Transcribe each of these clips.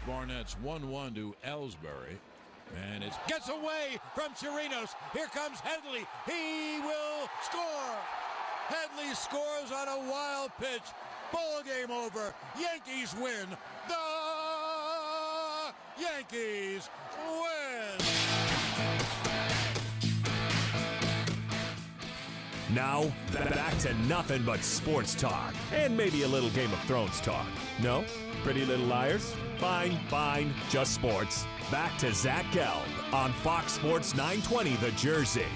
Barnett's 1-1 to Ellsbury. And it gets away from Chirinos. Here comes Headley. He will score. Headley scores on a wild pitch. Ball game over. Yankees win. The Yankees win. Now, back to nothing but sports talk. And maybe a little Game of Thrones talk. No? Pretty Little Liars? Fine, just sports. Back to Zach Gelb on Fox Sports 920 The Jersey.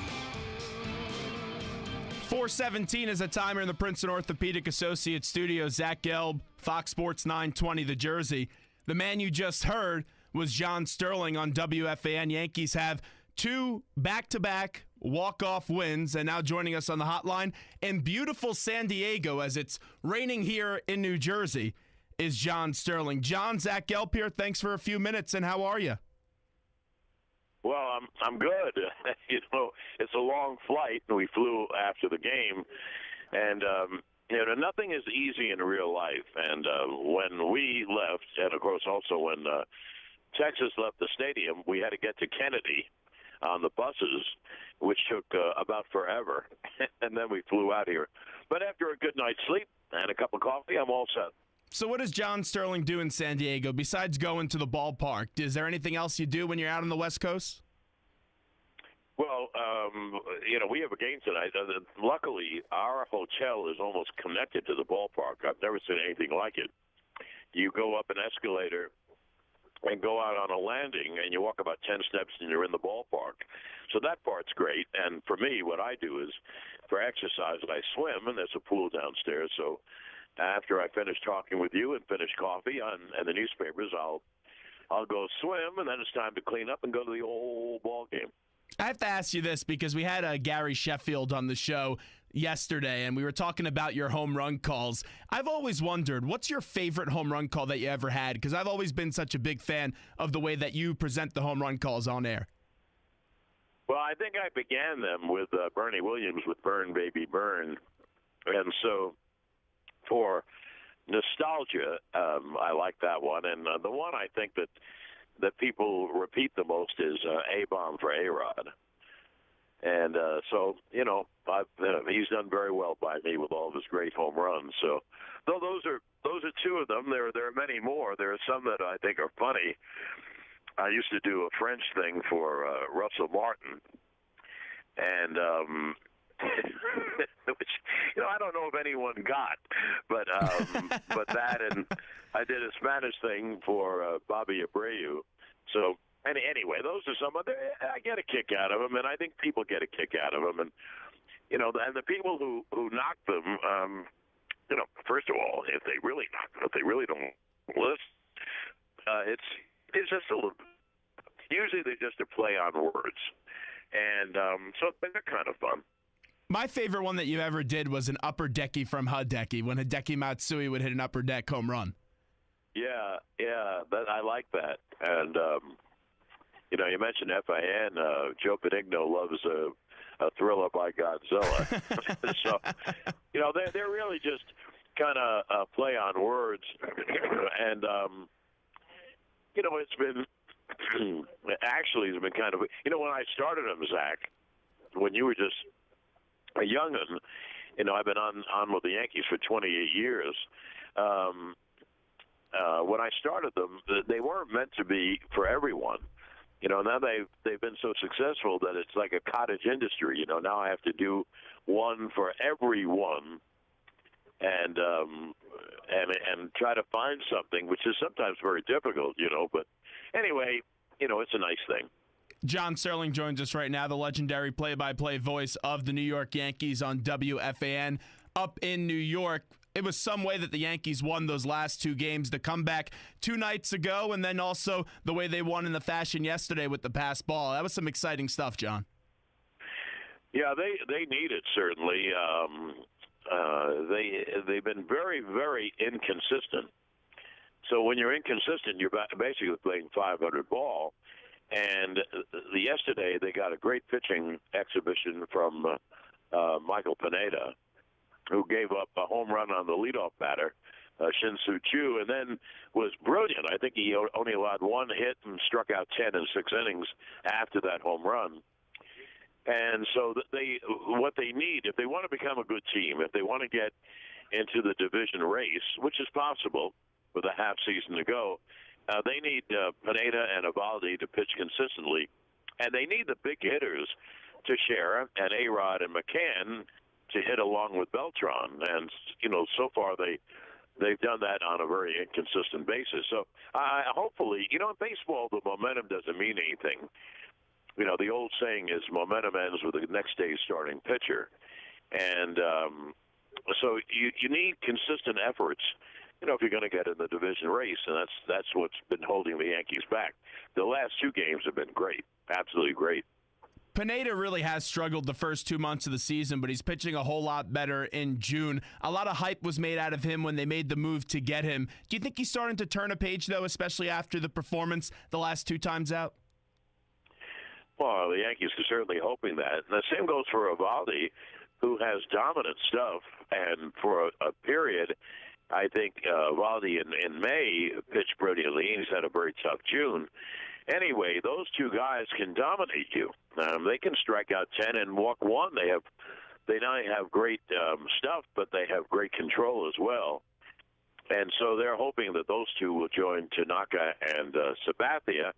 4:17 is a timer in the Princeton Orthopedic Associates studio. Zach Gelb, Fox Sports 920 The Jersey. The man you just heard was John Sterling on WFAN. Yankees have 2 back-to-back walk-off wins, and now joining us on the hotline in beautiful San Diego as it's raining here in New Jersey is John Sterling. John, Zach Gelb here. Thanks for a few minutes, and how are you? Well, I'm good. It's a long flight, and we flew after the game, and nothing is easy in real life. And when we left, and of course also when Texas left the stadium, we had to get to Kennedy on the buses, which took about forever, and then we flew out here. But after a good night's sleep and a cup of coffee, I'm all set. So what does John Sterling do in San Diego besides going to the ballpark? Is there anything else you do when you're out on the West Coast? Well, we have a game tonight. Luckily, our hotel is almost connected to the ballpark. I've never seen anything like it. You go up an escalator and go out on a landing, and you walk about 10 steps, and you're in the ballpark. So that part's great. And for me, what I do is, for exercise, I swim, and there's a pool downstairs. So after I finish talking with you and finish coffee and the newspapers, I'll go swim, and then it's time to clean up and go to the old ball game. I have to ask you this because we had Gary Sheffield on the show yesterday, and we were talking about your home run calls. I've always wondered, what's your favorite home run call that you ever had? Because I've always been such a big fan of the way that you present the home run calls on air. Well, I think I began them with Bernie Williams with Burn, Baby, Burn. And so for nostalgia, I like that one. And the one I think that people repeat the most is A-Bomb for A-Rod. And so, he's done very well by me with all of his great home runs. So though those are 2 of them, there are many more. There are some that I think are funny. I used to do a French thing for Russell Martin. And which I don't know if anyone got, but that, and I did a Spanish thing for Bobby Abreu. So anyway, those are some of the, I get a kick out of them, and I think people get a kick out of them, and and the people who knock them, first of all, if they really knock them, if they really don't listen, it's just a little. Usually they're just a play on words, and so they're kind of fun. My favorite one that you ever did was an upper decky from Hideki, when Hideki Matsui would hit an upper deck home run. Yeah, I like that. And, you mentioned FIN. Joe Benigno loves a Thriller by Godzilla. So, they're really just kind of play on words. And, it's been, kind of, when I started them, Zach, when you were just a young'un, I've been on with the Yankees for 28 years. When I started them, they weren't meant to be for everyone. Now they've been so successful that it's like a cottage industry. Now I have to do one for everyone, and try to find something, which is sometimes very difficult. But anyway, it's a nice thing. John Sterling joins us right now, the legendary play-by-play voice of the New York Yankees on WFAN up in New York. It was some way that the Yankees won those last 2 games. The comeback 2 nights ago, and then also the way they won in the fashion yesterday with the pass ball. That was some exciting stuff, John. Yeah, they need it, certainly. They've been very, very inconsistent. So when you're inconsistent, you're basically playing 500 ball. And yesterday they got a great pitching exhibition from Michael Pineda, who gave up a home run on the leadoff batter Shin-Soo Choo, and then was brilliant. I think he only allowed one hit and struck out 10 in 6 innings after that home run. And so what they need, if they want to become a good team, if they want to get into the division race, which is possible with a half season to go, they need Pineda and Evaldi to pitch consistently, and they need the big hitters, Teixeira and A-Rod and McCann, to hit along with Beltran. And so far they've done that on a very inconsistent basis. So hopefully, in baseball, the momentum doesn't mean anything. The old saying is momentum ends with the next day's starting pitcher. And so you need consistent efforts, if you're going to get in the division race. And that's what's been holding the Yankees back. The last 2 games have been great, absolutely great. Pineda really has struggled the first 2 months of the season, but he's pitching a whole lot better in June. A lot of hype was made out of him when they made the move to get him. Do you think he's starting to turn a page, though, especially after the performance the last 2 times out? Well, the Yankees are certainly hoping that. And the same goes for Evaldi, who has dominant stuff. And for a period, I think Evaldi in May pitched brilliantly. He's had a very tough June. Anyway, those 2 guys can dominate you. They can strike out 10 and walk 1. They not only have great stuff, but they have great control as well. And so they're hoping that those 2 will join Tanaka and Sabathia,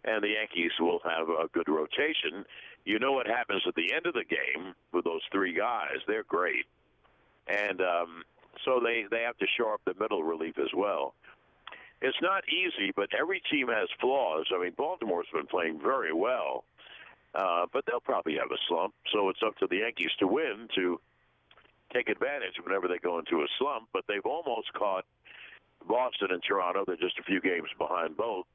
and the Yankees will have a good rotation. You know what happens at the end of the game with those 3 guys. They're great. And so they have to shore up the middle relief as well. It's not easy, but every team has flaws. I mean, Baltimore's been playing very well, but they'll probably have a slump. So it's up to the Yankees to win, to take advantage whenever they go into a slump. But they've almost caught Boston and Toronto. They're just a few games behind both.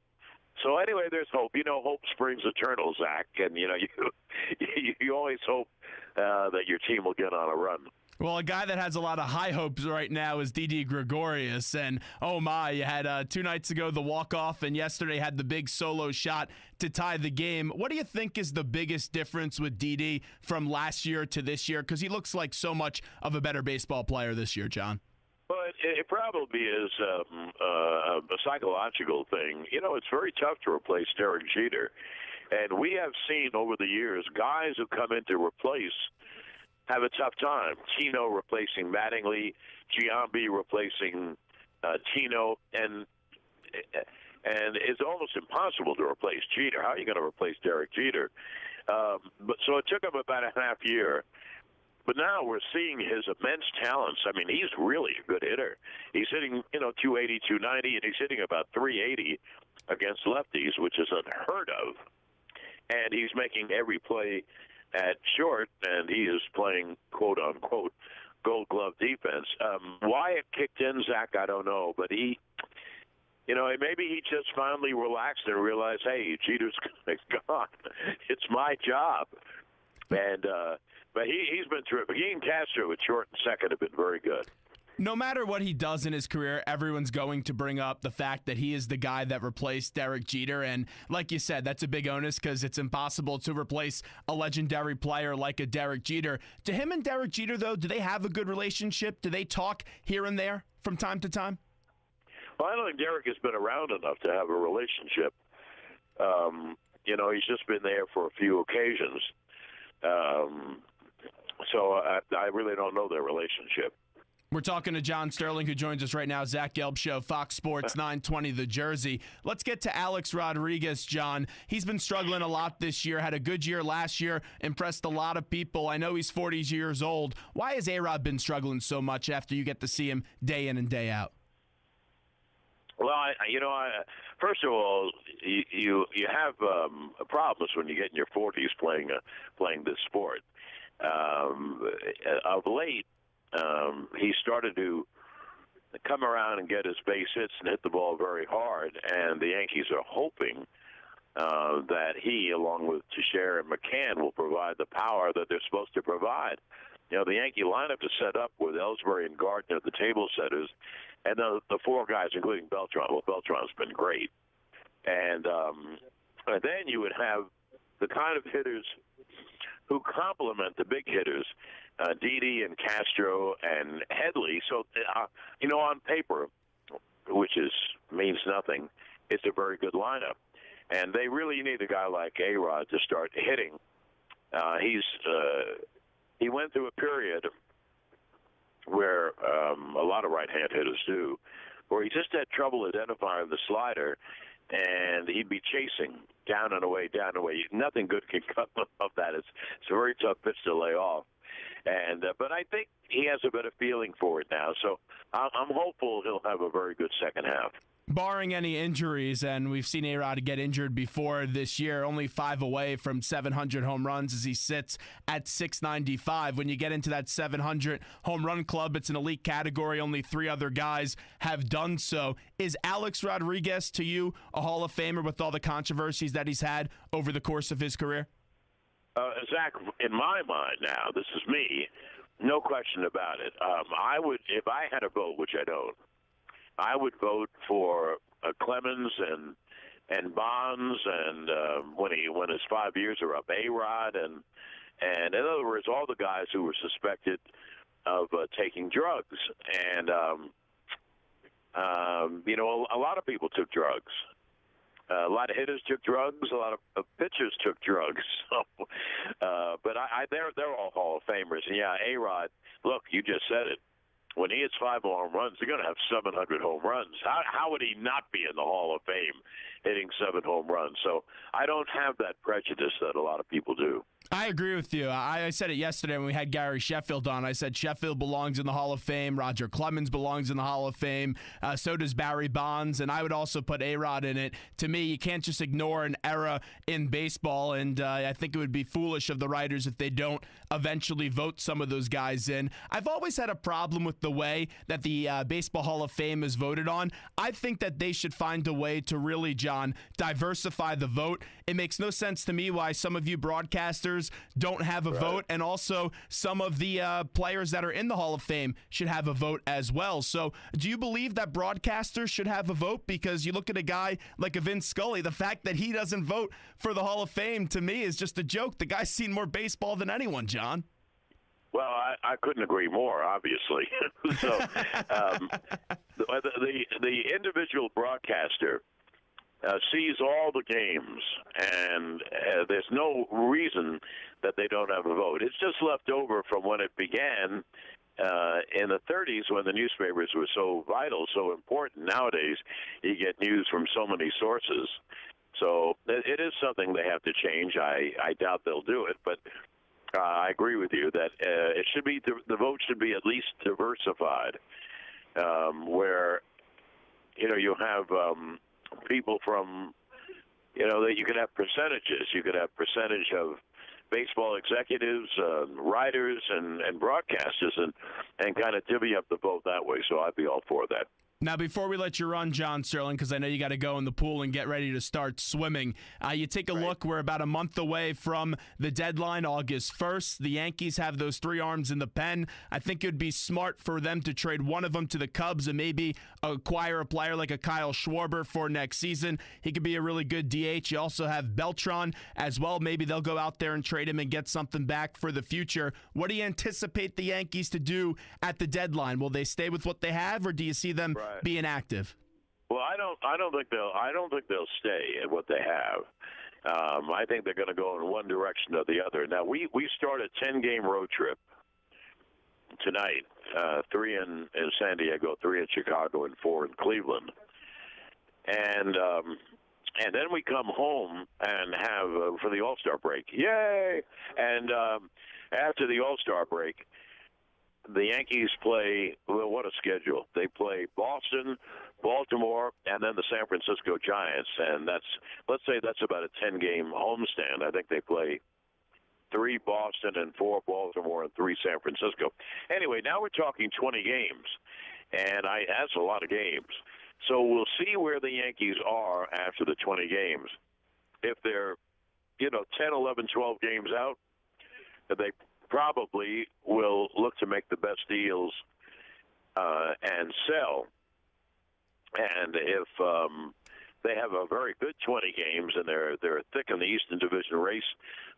So anyway, there's hope. Hope springs eternal, Zach. And, you always hope that your team will get on a run. Well, a guy that has a lot of high hopes right now is Didi Gregorius. And, oh, my, you had 2 nights ago the walk-off, and yesterday had the big solo shot to tie the game. What do you think is the biggest difference with Didi from last year to this year? Because he looks like so much of a better baseball player this year, John. Well, it probably is a psychological thing. It's very tough to replace Derek Jeter. And we have seen over the years guys who come in to replace have a tough time. Tino replacing Mattingly, Giambi replacing Tino, and it's almost impossible to replace Jeter. How are you going to replace Derek Jeter? But so it took him about a half year. But now we're seeing his immense talents. I mean, he's really a good hitter. He's hitting, 280, 290, and he's hitting about 380 against lefties, which is unheard of. And he's making every play at short, and he is playing, quote-unquote, gold glove defense. Why it kicked in, Zach, I don't know. But he, maybe he just finally relaxed and realized, hey, Jeter's gone. It's my job. And but he's been terrific. He and Castro at short and second have been very good. No matter what he does in his career, everyone's going to bring up the fact that he is the guy that replaced Derek Jeter. And like you said, that's a big onus because it's impossible to replace a legendary player like a Derek Jeter. To him and Derek Jeter, though, do they have a good relationship? Do they talk here and there from time to time? Well, I don't think Derek has been around enough to have a relationship. He's just been there for a few occasions. So I really don't know their relationship. We're talking to John Sterling, who joins us right now. Zach Gelb Show, Fox Sports 920 The Jersey. Let's get to Alex Rodriguez, John. He's been struggling a lot this year, had a good year last year, impressed a lot of people. I know he's 40 years old. Why has A-Rod been struggling so much after you get to see him day in and day out? Well, first of all, you have problems when you get in your 40s playing this sport. Of late, he started to come around and get his base hits and hit the ball very hard, and the Yankees are hoping that he, along with Teixeira and McCann, will provide the power that they're supposed to provide. The Yankee lineup is set up with Ellsbury and Gardner, the table setters, and the 4 guys, including Beltran. Well, Beltran's been great. And then you would have the kind of hitters who complement the big hitters. Didi and Castro and Headley. So, on paper, which means nothing, it's a very good lineup. And they really need a guy like A-Rod to start hitting. He went through a period where a lot of right-hand hitters do, where he just had trouble identifying the slider, and he'd be chasing down and away, down and away. Nothing good can come of that. It's a very tough pitch to lay off. But I think he has a better feeling for it now. So I'm hopeful he'll have a very good second half. Barring any injuries, and we've seen A-Rod get injured before this year, only 5 away from 700 home runs as he sits at 695. When you get into that 700 home run club, it's an elite category. Only 3 other guys have done so. Is Alex Rodriguez, to you, a Hall of Famer with all the controversies that he's had over the course of his career? Zach, in my mind now, this is me, no question about it. I would, if I had a vote, which I don't, I would vote for Clemens and Bonds, and when his 5 years are up, A-Rod, and in other words, all the guys who were suspected of taking drugs. And a lot of people took drugs. A lot of hitters took drugs. A lot of pitchers took drugs. So, but they're all Hall of Famers. And yeah, A-Rod. Look, you just said it. When he hits 5 home runs, they're going to have 700 home runs. How would he not be in the Hall of Fame hitting 7 home runs? So I don't have that prejudice that a lot of people do. I agree with you. I said it yesterday when we had Gary Sheffield on. I said Sheffield belongs in the Hall of Fame. Roger Clemens belongs in the Hall of Fame. So does Barry Bonds. And I would also put A-Rod in it. To me, you can't just ignore an era in baseball. And I think it would be foolish of the writers if they don't eventually vote some of those guys in. I've always had a problem with the way that the Baseball Hall of Fame is voted on. I think that they should find a way to really, John, diversify the vote. It makes no sense to me why some of you broadcasters don't have a vote, and also some of the players that are in the Hall of Fame should have a vote as well. So do you believe that broadcasters should have a vote? Because you look at a guy like a Vince Scully, the fact that he doesn't vote for the Hall of Fame, to me, is just a joke. The guy's seen more baseball than anyone, John. Well, I couldn't agree more, obviously. So the individual broadcaster sees all the games, and there's no reason that they don't have a vote. It's just left over from when it began in the 30s when the newspapers were so vital, so important. Nowadays, you get news from so many sources. So it is something they have to change. I doubt they'll do it, but I agree with you that it should be the vote should be at least diversified, where you have people from that you could have percentages. You could have percentage of baseball executives, writers, and broadcasters, and kind of divvy up the vote that way. So I'd be all for that. Now, before we let you run, John Sterling, because I know you got to go in the pool and get ready to start swimming, you take a look. We're about a month away from the deadline, August 1st. The Yankees have those 3 arms in the pen. I think it would be smart for them to trade one of them to the Cubs and maybe acquire a player like a Kyle Schwarber for next season. He could be a really good DH. You also have Beltran as well. Maybe they'll go out there and trade him and get something back for the future. What do you anticipate the Yankees to do at the deadline? Will they stay with what they have, or do you see them be inactive? Well, I don't think they'll stay at what they have. I think they're going to go in one direction or the other. Now we start a 10-game road trip tonight, 3 in San Diego, 3 in Chicago, and 4 in Cleveland, and then we come home and have for the All-Star break. Yay! And after the All-Star break, the Yankees play, well, what a schedule. They play Boston, Baltimore, and then the San Francisco Giants. And let's say that's about a 10-game homestand. I think they play 3 Boston and 4 Baltimore and 3 San Francisco. Anyway, now we're talking 20 games, and that's a lot of games. So we'll see where the Yankees are after the 20 games. If they're, 10, 11, 12 games out, they probably will look to make the best deals and sell. And if they have a very good 20 games, and they're thick in the Eastern Division race.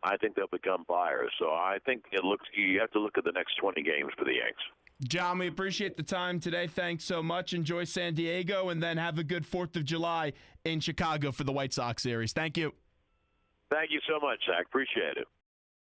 I think they'll become buyers. So I think you have to look at the next 20 games for the Yanks. John, we appreciate the time today. Thanks so much. Enjoy San Diego, and then have a good 4th of July in Chicago for the White Sox series. Thank you. Thank you so much, Zach. Appreciate it.